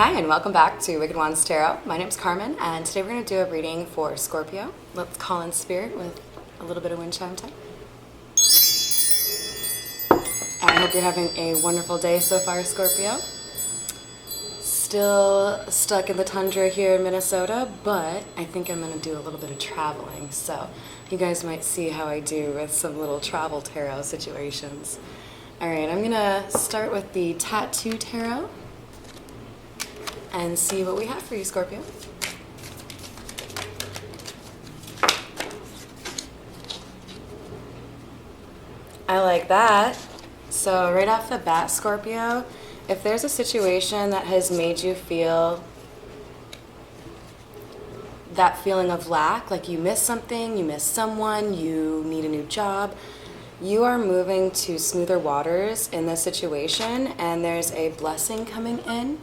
Hi, and welcome back to Wicked Wands Tarot. My name's Carmen, and today we're going to do a reading for Scorpio. Let's call in spirit with a little bit of wind chime time. I hope you're having a wonderful day so far, Scorpio. Still stuck in the tundra here in Minnesota, but I think I'm going to do a little bit of traveling, so you guys might see how I do with some little travel tarot situations. Alright, I'm going to start with the Tattoo Tarot and see what we have for you, Scorpio. I like that. So right off the bat, Scorpio, if there's a situation that has made you feel that feeling of lack, like you miss something, you miss someone, you need a new job, you are moving to smoother waters in this situation, and there's a blessing coming in.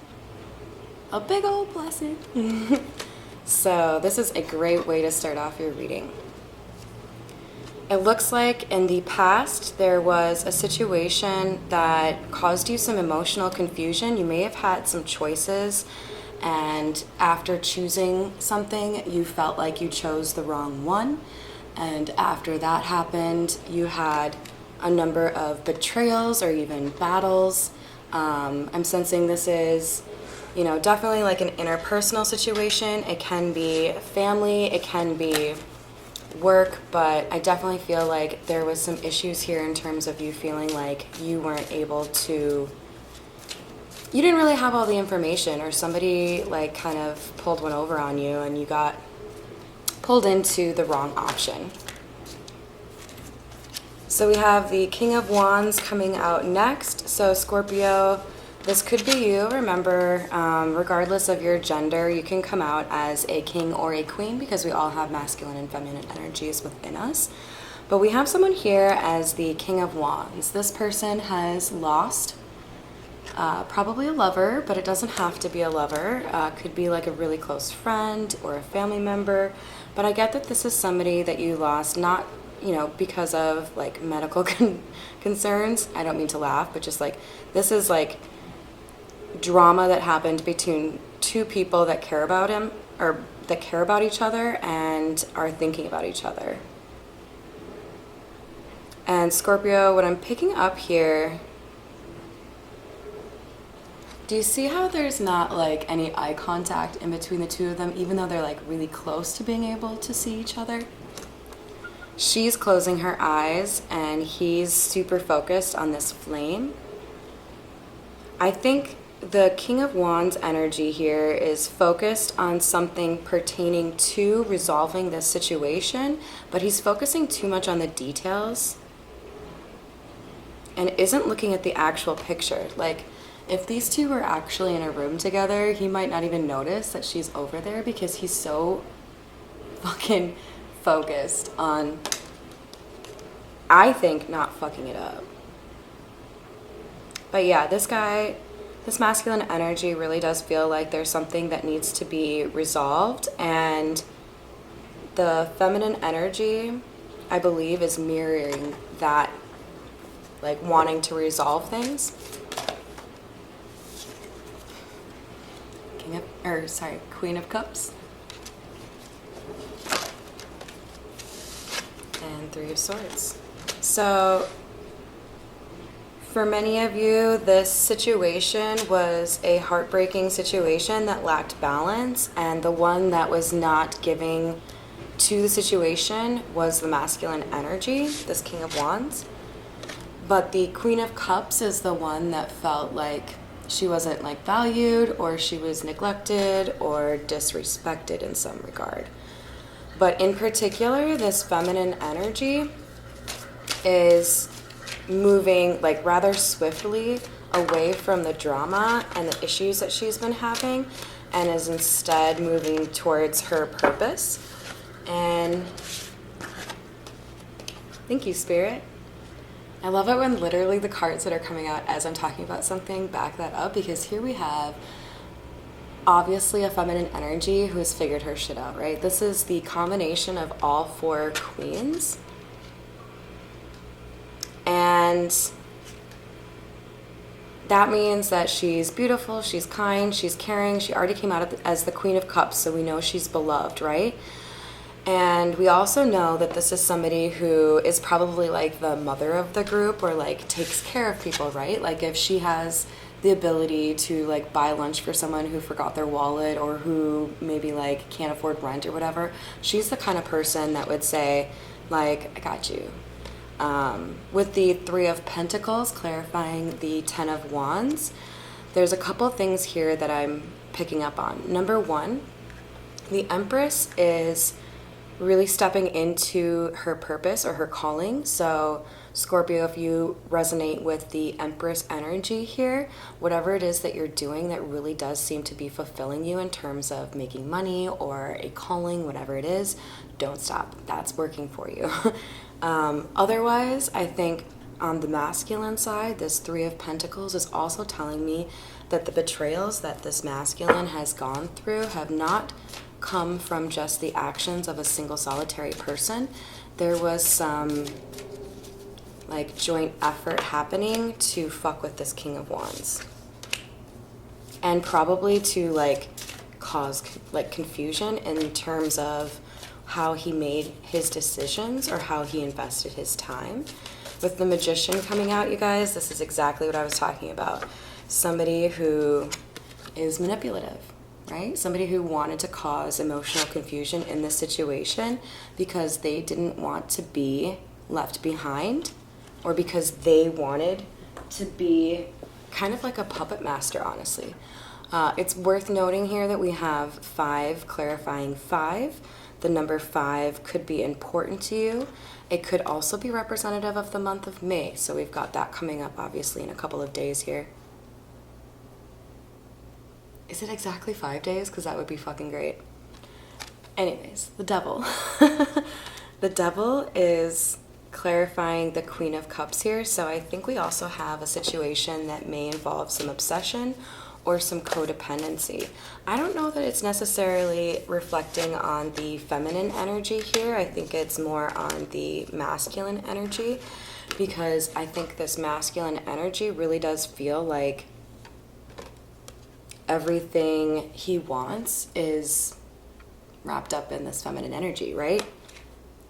A big old blessing. So this is a great way to start off your reading. It looks like in the past there was a situation that caused you some emotional confusion. You may have had some choices, and after choosing something you felt like you chose the wrong one, and after that happened you had a number of betrayals or even battles. I'm sensing this is definitely like an interpersonal situation. It can be family, it can be work, but I definitely feel like there was some issues here in terms of you feeling like you weren't able to, you didn't really have all the information, or somebody like kind of pulled one over on you and you got pulled into the wrong option. So we have the King of Wands coming out next. So Scorpio, this could be you. Remember, regardless of your gender, you can come out as a king or a queen because we all have masculine and feminine energies within us. But we have someone here as the King of Wands. This person has lost probably a lover, but it doesn't have to be a lover. Could be like a really close friend or a family member. But I get that this is somebody that you lost not because of like medical concerns. I don't mean to laugh, but just like this is like drama that happened between two people that care about him, or that care about each other and are thinking about each other. And Scorpio, what I'm picking up here, do you see how there's not like any eye contact in between the two of them, even though they're like really close to being able to see each other? She's closing her eyes and he's super focused on this flame. I think the King of Wands energy here is focused on something pertaining to resolving this situation, but he's focusing too much on the details and isn't looking at the actual picture. Like, if these two were actually in a room together, he might not even notice that she's over there because he's so fucking focused on, I think, not fucking it up. But yeah, this guy, this masculine energy really does feel like there's something that needs to be resolved, and the feminine energy, I believe, is mirroring that, like wanting to resolve things. Queen of Cups. And Three of Swords. So for many of you, this situation was a heartbreaking situation that lacked balance, and the one that was not giving to the situation was the masculine energy, this King of Wands. But the Queen of Cups is the one that felt like she wasn't like valued, or she was neglected or disrespected in some regard. But in particular, this feminine energy is moving like rather swiftly away from the drama and the issues that she's been having, and is instead moving towards her purpose. And thank you, Spirit. I love it when literally the cards that are coming out as I'm talking about something back that up, because here we have obviously a feminine energy who has figured her shit out, right? This is the combination of all four queens. And that means that she's beautiful, she's kind, she's caring. She already came out as the Queen of Cups, so we know she's beloved, right? And we also know that this is somebody who is probably like the mother of the group, or like takes care of people, right? Like if she has the ability to like buy lunch for someone who forgot their wallet, or who maybe like can't afford rent or whatever, she's the kind of person that would say like, I got you. With the Three of Pentacles clarifying the Ten of Wands, there's a couple things here that I'm picking up on. Number one, the Empress is really stepping into her purpose or her calling. So Scorpio, if you resonate with the Empress energy here, whatever it is that you're doing that really does seem to be fulfilling you in terms of making money or a calling, whatever it is, don't stop. That's working for you. Otherwise, I think on the masculine side, this Three of Pentacles is also telling me that the betrayals that this masculine has gone through have not come from just the actions of a single solitary person. There was some like joint effort happening to fuck with this King of Wands, and probably to like cause like confusion in terms of how he made his decisions or how he invested his time. With the Magician coming out, you guys, this is exactly what I was talking about. Somebody who is manipulative, right? Somebody who wanted to cause emotional confusion in this situation because they didn't want to be left behind, or because they wanted to be kind of like a puppet master, honestly. It's worth noting here that we have 5 clarifying 5. The number 5 could be important to you. It could also be representative of the month of May. So we've got that coming up, obviously, in a couple of days here. Is it exactly 5 days? Because that would be fucking great. Anyways, the Devil. The Devil is clarifying the Queen of Cups here. So I think we also have a situation that may involve some obsession or some codependency. I don't know that it's necessarily reflecting on the feminine energy here. I think it's more on the masculine energy, because I think this masculine energy really does feel like everything he wants is wrapped up in this feminine energy, right?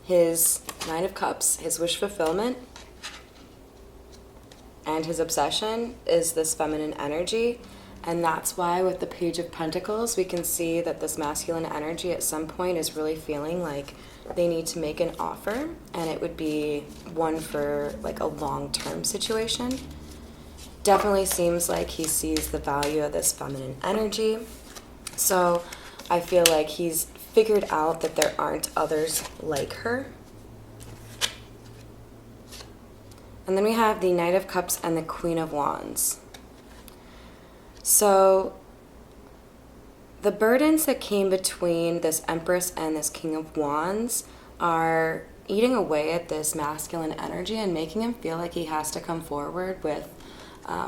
His Nine of Cups, his wish fulfillment, and his obsession is this feminine energy. And that's why with the Page of Pentacles, we can see that this masculine energy at some point is really feeling like they need to make an offer, and it would be one for like a long-term situation. Definitely seems like he sees the value of this feminine energy. So I feel like he's figured out that there aren't others like her. And then we have the Knight of Cups and the Queen of Wands. So the burdens that came between this Empress and this King of Wands are eating away at this masculine energy and making him feel like he has to come forward with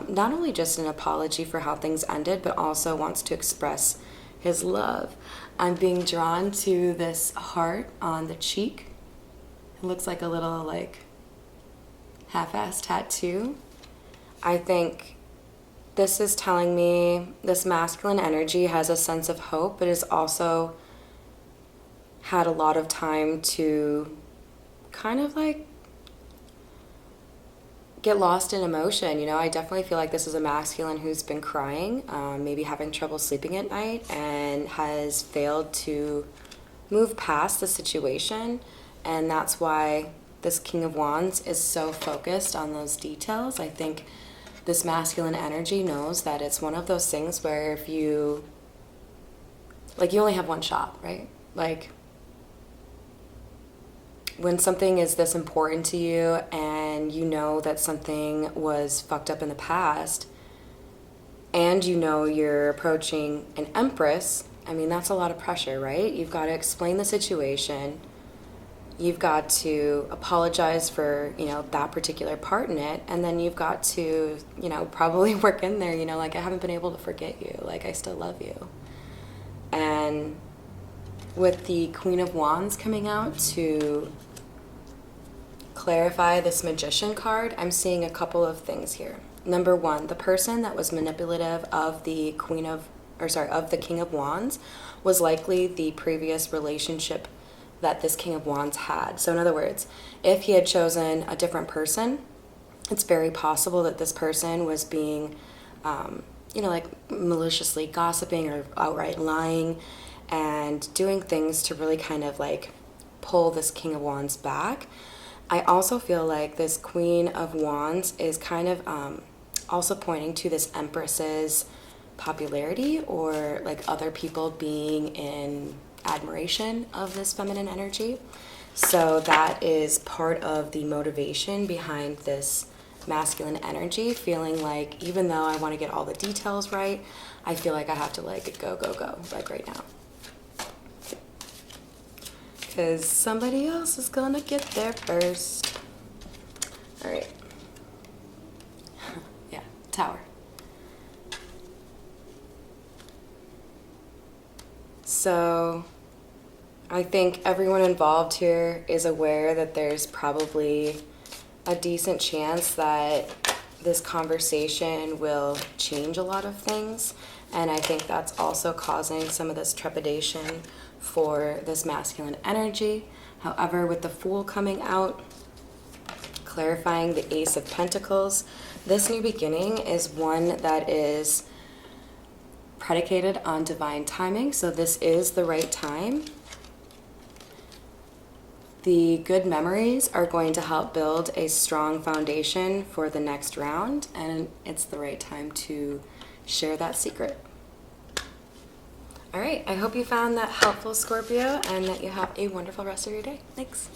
not only just an apology for how things ended, but also wants to express his love. I'm being drawn to this heart on the cheek. It looks like a little like half-assed tattoo. I think this is telling me this masculine energy has a sense of hope, but has also had a lot of time to kind of like get lost in emotion. You know, I definitely feel like this is a masculine who's been crying, maybe having trouble sleeping at night, and has failed to move past the situation. And that's why this King of Wands is so focused on those details. I think this masculine energy knows that it's one of those things where if you, like, you only have one shot, right? Like, when something is this important to you and you know that something was fucked up in the past, and you know you're approaching an Empress, I mean, that's a lot of pressure, right? You've got to explain the situation. You've got to apologize for, you know, that particular part in it. And then you've got to, you know, probably work in there, you know, like, I haven't been able to forget you. Like, I still love you. And with the Queen of Wands coming out to clarify this Magician card, I'm seeing a couple of things here. Number one, the person that was manipulative of the of the King of Wands was likely the previous relationship that this King of Wands had. So in other words, if he had chosen a different person, it's very possible that this person was being, like maliciously gossiping or outright lying and doing things to really kind of like pull this King of Wands back. I also feel like this Queen of Wands is kind of also pointing to this Empress's popularity, or like other people being in admiration of this feminine energy. So that is part of the motivation behind this masculine energy, feeling like even though I want to get all the details right, I feel like I have to like go, like right now. Because somebody else is gonna get there first. All right. Yeah, Tower. So I think everyone involved here is aware that there's probably a decent chance that this conversation will change a lot of things. And I think that's also causing some of this trepidation for this masculine energy. However, with the Fool coming out, clarifying the Ace of Pentacles, this new beginning is one that is predicated on divine timing. So this is the right time. The good memories are going to help build a strong foundation for the next round, and it's the right time to share that secret. All right, I hope you found that helpful, Scorpio, and that you have a wonderful rest of your day. Thanks.